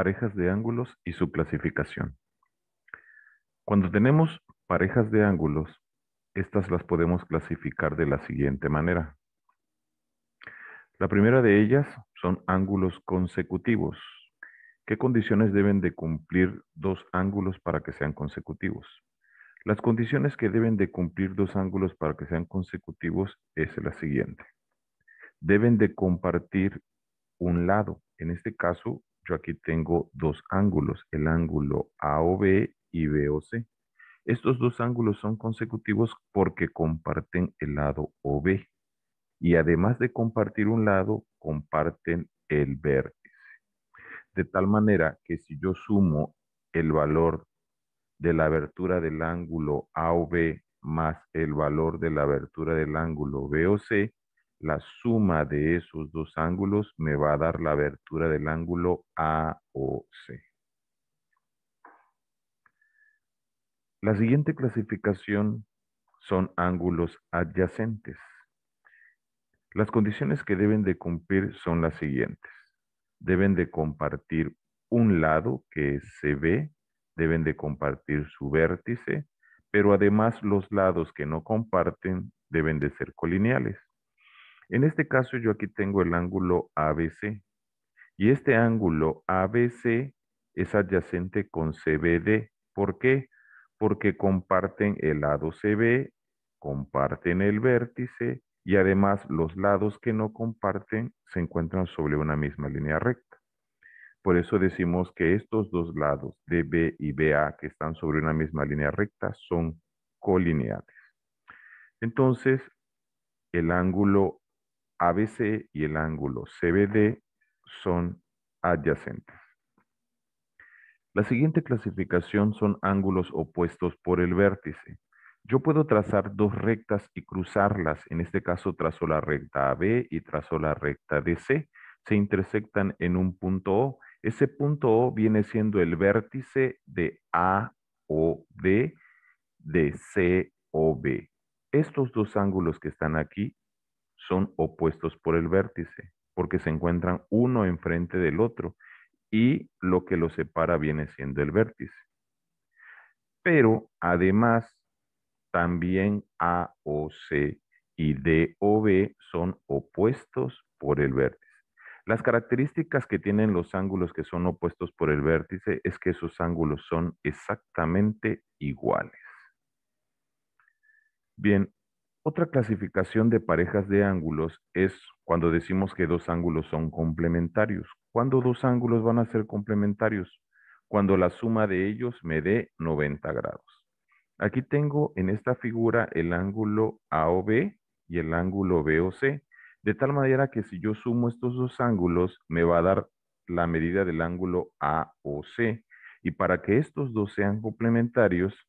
parejas de ángulos y su clasificación. Cuando tenemos parejas de ángulos, estas las podemos clasificar de la siguiente manera. La primera de ellas son ángulos consecutivos. ¿Qué condiciones deben de cumplir dos ángulos para que sean consecutivos? Las condiciones que deben de cumplir dos ángulos para que sean consecutivos es la siguiente. Deben de compartir un lado. En este caso, yo aquí tengo dos ángulos, el ángulo AOB y BOC. Estos dos ángulos son consecutivos porque comparten el lado OB y además de compartir un lado, comparten el vértice. De tal manera que si yo sumo el valor de la abertura del ángulo AOB más el valor de la abertura del ángulo BOC, la suma de esos dos ángulos me va a dar la abertura del ángulo AOC. La siguiente clasificación son ángulos adyacentes. Las condiciones que deben de cumplir son las siguientes. Deben de compartir un lado que es CB, deben de compartir su vértice, pero además los lados que no comparten deben de ser colineales. En este caso yo aquí tengo el ángulo ABC y este ángulo ABC es adyacente con CBD. ¿Por qué? Porque comparten el lado CB, comparten el vértice y además los lados que no comparten se encuentran sobre una misma línea recta. Por eso decimos que estos dos lados, DB y BA, que están sobre una misma línea recta, son colineales. Entonces, el ángulo ABC y el ángulo CBD son adyacentes. La siguiente clasificación son ángulos opuestos por el vértice. Yo puedo trazar dos rectas y cruzarlas. En este caso trazo la recta AB y trazo la recta DC. Se intersectan en un punto O. Ese punto O viene siendo el vértice de A o D de C o B. Estos dos ángulos que están aquí son opuestos por el vértice, porque se encuentran uno enfrente del otro y lo que los separa viene siendo el vértice. Pero además, también A o C y D o B son opuestos por el vértice. Las características que tienen los ángulos que son opuestos por el vértice es que esos ángulos son exactamente iguales. Bien, otra clasificación de parejas de ángulos es cuando decimos que dos ángulos son complementarios. ¿Cuándo dos ángulos van a ser complementarios? Cuando la suma de ellos me dé 90 grados. Aquí tengo en esta figura el ángulo AOB y el ángulo BOC, de tal manera que si yo sumo estos dos ángulos me va a dar la medida del ángulo AOC. Y para que estos dos sean complementarios,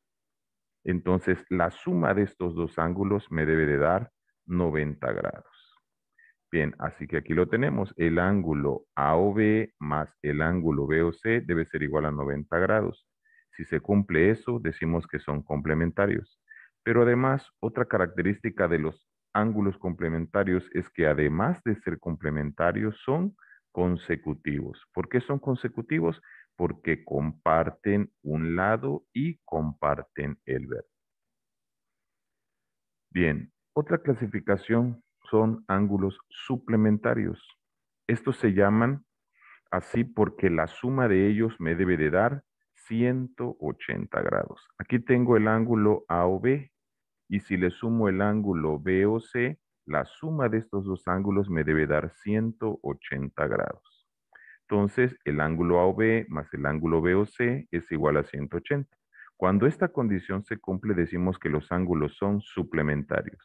entonces, la suma de estos dos ángulos me debe de dar 90 grados. Bien, así que aquí lo tenemos. El ángulo AOB más el ángulo BOC debe ser igual a 90 grados. Si se cumple eso, decimos que son complementarios. Pero además, otra característica de los ángulos complementarios es que además de ser complementarios, son consecutivos. ¿Por qué son consecutivos? Porque comparten un lado y comparten el vértice. Bien, otra clasificación son ángulos suplementarios. Estos se llaman así porque la suma de ellos me debe de dar 180 grados. Aquí tengo el ángulo AOB y si le sumo el ángulo BOC, la suma de estos dos ángulos me debe dar 180 grados. Entonces, el ángulo AOB más el ángulo BOC es igual a 180. Cuando esta condición se cumple, decimos que los ángulos son suplementarios.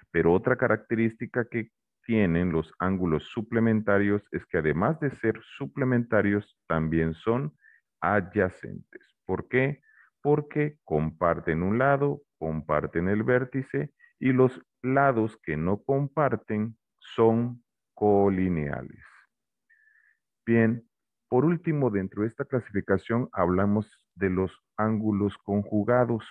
Pero otra característica que tienen los ángulos suplementarios es que además de ser suplementarios, también son adyacentes. ¿Por qué? Porque comparten un lado, comparten el vértice y los lados que no comparten son colineales. Bien, por último, dentro de esta clasificación hablamos de los ángulos conjugados.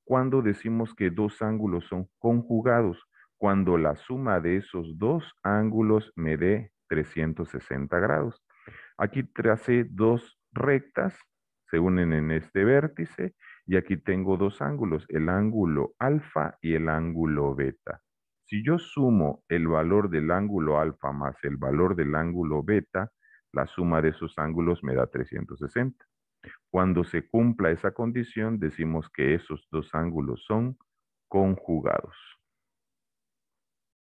Cuando decimos que dos ángulos son conjugados, cuando la suma de esos dos ángulos me dé 360 grados. Aquí tracé dos rectas, se unen en este vértice, y aquí tengo dos ángulos, el ángulo alfa y el ángulo beta. Si yo sumo el valor del ángulo alfa más el valor del ángulo beta, la suma de esos ángulos me da 360. Cuando se cumpla esa condición, decimos que esos dos ángulos son conjugados.